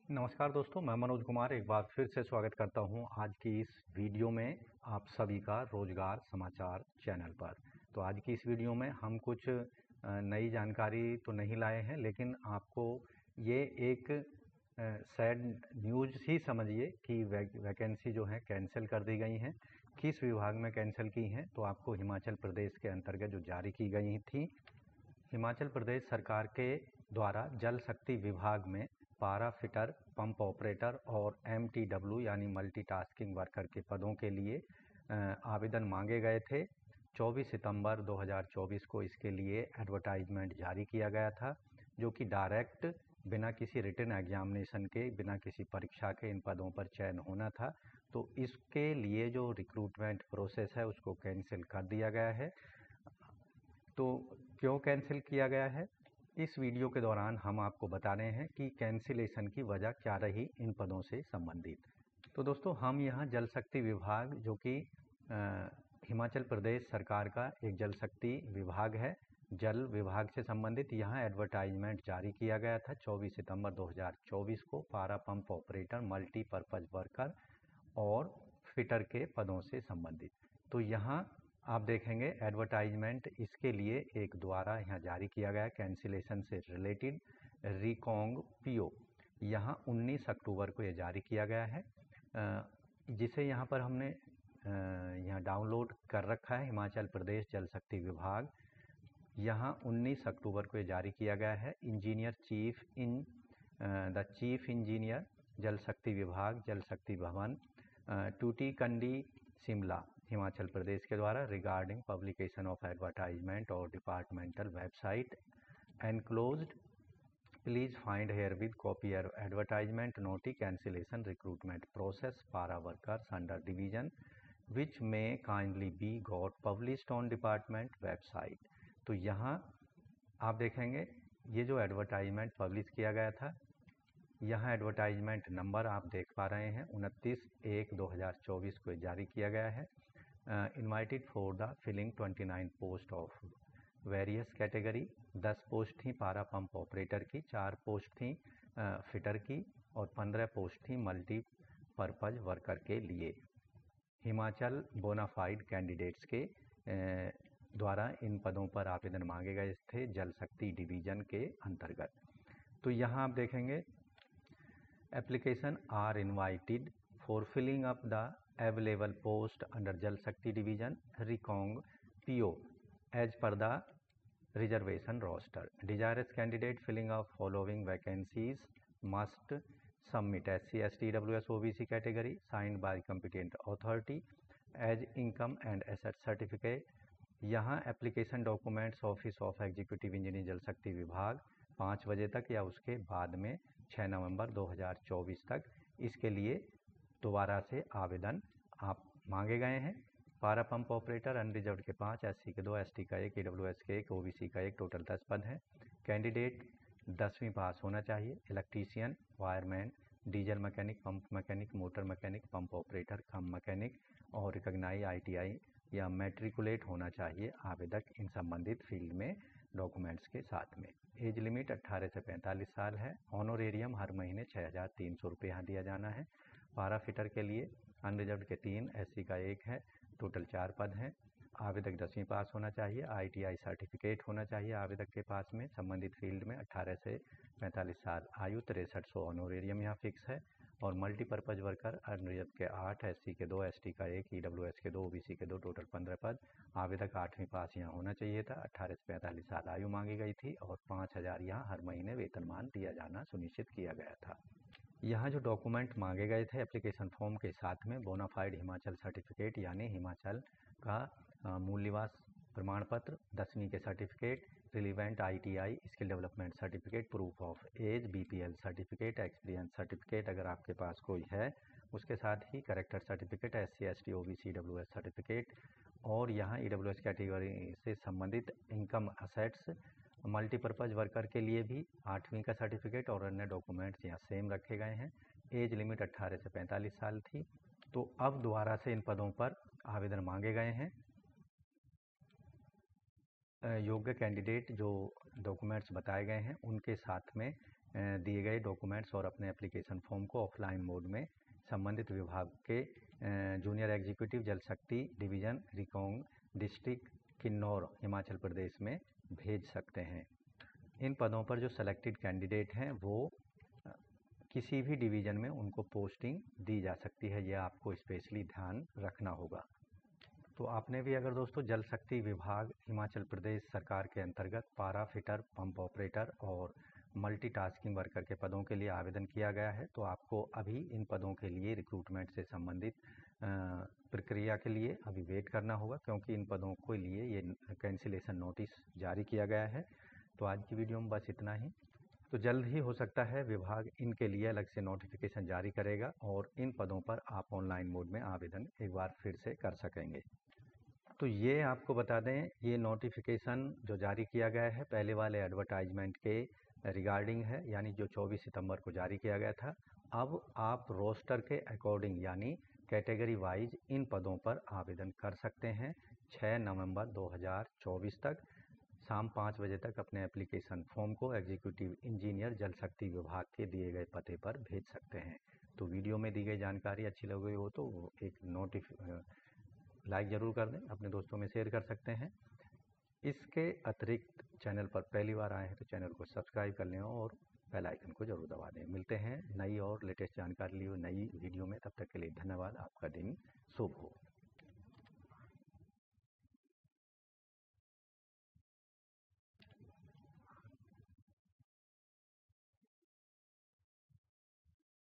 नमस्कार दोस्तों, मैं मनोज कुमार एक बार फिर से स्वागत करता हूं आज की इस वीडियो में आप सभी का रोजगार समाचार चैनल पर। तो आज की इस वीडियो में हम कुछ नई जानकारी तो नहीं लाए हैं, लेकिन आपको ये एक सैड न्यूज़ ही समझिए कि वैकेंसी जो है कैंसिल कर दी गई हैं। किस विभाग में कैंसिल की हैं, तो आपको हिमाचल प्रदेश के अंतर्गत जो जारी की गई थी, हिमाचल प्रदेश सरकार के द्वारा जल शक्ति विभाग में पारा फिटर, पंप ऑपरेटर और MTW यानी मल्टीटास्किंग वर्कर के पदों के लिए आवेदन मांगे गए थे। 24 सितंबर 2024 को इसके लिए एडवर्टाइजमेंट जारी किया गया था, जो कि डायरेक्ट बिना किसी रिटन एग्जामिनेशन के, बिना किसी परीक्षा के इन पदों पर चयन होना था। तो इसके लिए जो रिक्रूटमेंट प्रोसेस है उसको कैंसिल कर दिया गया है। तो क्यों कैंसिल किया गया है, इस वीडियो के दौरान हम आपको बता रहे हैं कि कैंसिलेशन की वजह क्या रही इन पदों से संबंधित। तो दोस्तों, हम यहाँ जल शक्ति विभाग, जो कि हिमाचल प्रदेश सरकार का एक जल शक्ति विभाग है, जल विभाग से संबंधित, यहाँ एडवर्टाइजमेंट जारी किया गया था 24 सितंबर 2024 को पारा पंप ऑपरेटर, मल्टीपर्पज़ वर्कर और फिटर के पदों से संबंधित। तो यहाँ आप देखेंगे एडवर्टाइजमेंट इसके लिए एक द्वारा यहाँ जारी किया गया कैंसिलेशन से रिलेटेड रिकॉन्ग PO, यहाँ 19 अक्टूबर को ये जारी किया गया है, जिसे यहाँ पर हमने यहाँ डाउनलोड कर रखा है। हिमाचल प्रदेश जल शक्ति विभाग, यहाँ 19 अक्टूबर को ये जारी किया गया है। Engineer chief in the chief engineer जल शक्ति विभाग, जल शक्ति भवन, टूटीकंडी, शिमला, हिमाचल प्रदेश के द्वारा रिगार्डिंग पब्लिकेशन ऑफ एडवर्टाइजमेंट और departmental website enclosed, please find here with copy advertisement naughty cancellation recruitment process पारा वर्कर्स अंडर डिवीजन विच में kindly be got published on department website. तो यहाँ आप देखेंगे ये जो एडवर्टाइजमेंट पब्लिश किया गया था, यहाँ एडवर्टाइजमेंट नंबर आप देख पा रहे हैं 29/1/2024 को जारी किया गया है। Invited for the filling 29 post of various category, 10 post थी पारा पंप ऑपरेटर की, 4 पोस्ट थी फिटर की और 15 पोस्ट थी मल्टीपर्पज़ वर्कर के लिए। हिमाचल बोनाफाइड कैंडिडेट्स के द्वारा इन पदों पर आवेदन मांगे गए थे जल शक्ति डिवीजन के अंतर्गत। तो यहाँ आप देखेंगे application are invited for filling up the available post under Jal Shakti Division Rekong PO as per the reservation roster. Desirous candidate filling up following vacancies must submit SC, ST, EWS, OBC category signed by competent authority as income and asset certificate. यहाँ application documents office of executive engineer जल शक्ति विभाग 5 बजे तक या उसके बाद में 6 नवंबर 2024 तक इसके लिए दोबारा से आवेदन आप मांगे गए हैं। पारा पंप ऑपरेटर अनरिजर्व के 5, SC के 2, ST का 1, EWS के 1, OBC का 1, टोटल 10 पद हैं। कैंडिडेट 10वीं पास होना चाहिए। Electrician, wireman, diesel mechanic, pump mechanic, motor mechanic, pump operator, cum mechanic और रिकॉग्नाइज ITI या मैट्रिकुलेट होना चाहिए आवेदक इन संबंधित फील्ड में डॉक्यूमेंट्स के साथ में। एज लिमिट 18 से 45 साल है। ऑनोरेरियम हर महीने 6,300 रुपये यहाँ दिया जाना है। पारा फिटर के लिए अनरिजर्व के 3, SC का 1 है, टोटल 4 पद हैं। आवेदक 10वीं पास होना चाहिए। ITI सर्टिफिकेट होना चाहिए आवेदक के पास में संबंधित फील्ड में। 18 से 45 साल आयु, 6300 ऑनोरेरियम यहाँ फिक्स है। और मल्टीपर्पज़ वर्कर अनरिजर्व के 8, SC के 2, ST का 1, EWS के 2, OBC के 2, टोटल 15 पद। आवेदक 8वीं पास यहाँ होना चाहिए था। 18 से 45 साल आयु मांगी गई थी और 5,000 यहाँ हर महीने वेतनमान दिया जाना सुनिश्चित किया गया था। यहाँ जो डॉक्यूमेंट मांगे गए थे एप्लीकेशन फॉर्म के साथ में बोनाफाइड हिमाचल सर्टिफिकेट यानी हिमाचल का मूल निवास प्रमाण पत्र, 10वीं के certificate, relevant ITI skill development certificate, proof of age, BPL certificate, experience certificate अगर आपके पास कोई है, उसके साथ ही character certificate, SC, ST, OBC, EWS certificate और यहाँ EWS कैटेगरी से संबंधित इनकम असेट्स। मल्टीपर्पज़ वर्कर के लिए भी 8वीं का सर्टिफिकेट और अन्य डॉक्यूमेंट्स यहाँ सेम रखे गए हैं। एज लिमिट 18 से 45 साल थी। तो अब दोबारा से इन पदों पर आवेदन मांगे गए हैं। योग्य कैंडिडेट जो डॉक्यूमेंट्स बताए गए हैं उनके साथ में दिए गए डॉक्यूमेंट्स और अपने एप्लीकेशन फॉर्म को ऑफलाइन मोड में संबंधित विभाग के जूनियर एग्जीक्यूटिव जल शक्ति डिवीज़न रिकोंग डिस्ट्रिक्ट किन्नौर हिमाचल प्रदेश में भेज सकते हैं। इन पदों पर जो सेलेक्टेड कैंडिडेट हैं वो किसी भी डिवीज़न में उनको पोस्टिंग दी जा सकती है, यह आपको स्पेशली ध्यान रखना होगा। तो आपने भी अगर दोस्तों जल शक्ति विभाग हिमाचल प्रदेश सरकार के अंतर्गत पारा फिटर, पंप ऑपरेटर और मल्टीटास्किंग वर्कर के पदों के लिए आवेदन किया गया है, तो आपको अभी इन पदों के लिए रिक्रूटमेंट से संबंधित प्रक्रिया के लिए अभी वेट करना होगा, क्योंकि इन पदों के लिए ये कैंसिलेशन नोटिस जारी किया गया है। तो आज की वीडियो में बस इतना ही। तो जल्द ही हो सकता है विभाग इनके लिए अलग से नोटिफिकेशन जारी करेगा और इन पदों पर आप ऑनलाइन मोड में आवेदन एक बार फिर से कर सकेंगे। तो ये आपको बता दें, ये नोटिफिकेशन जो जारी किया गया है पहले वाले एडवर्टाइजमेंट के रिगार्डिंग है, यानी जो 24 सितंबर को जारी किया गया था। अब आप रोस्टर के अकॉर्डिंग यानी कैटेगरी वाइज इन पदों पर आवेदन कर सकते हैं 6 नवंबर 2024 तक शाम 5 बजे तक अपने एप्लीकेशन फॉर्म को एग्जीक्यूटिव इंजीनियर जल शक्ति विभाग के दिए गए पते पर भेज सकते हैं। तो वीडियो में दी गई जानकारी अच्छी लगी हो तो एक लाइक ज़रूर कर दें, अपने दोस्तों में शेयर कर सकते हैं। इसके अतिरिक्त चैनल पर पहली बार आए हैं तो चैनल को सब्सक्राइब कर लें और बेल आइकन को जरूर दबा दें। मिलते हैं नई और लेटेस्ट जानकारी लिए नई वीडियो में, तब तक के लिए धन्यवाद। आपका दिन शुभ हो।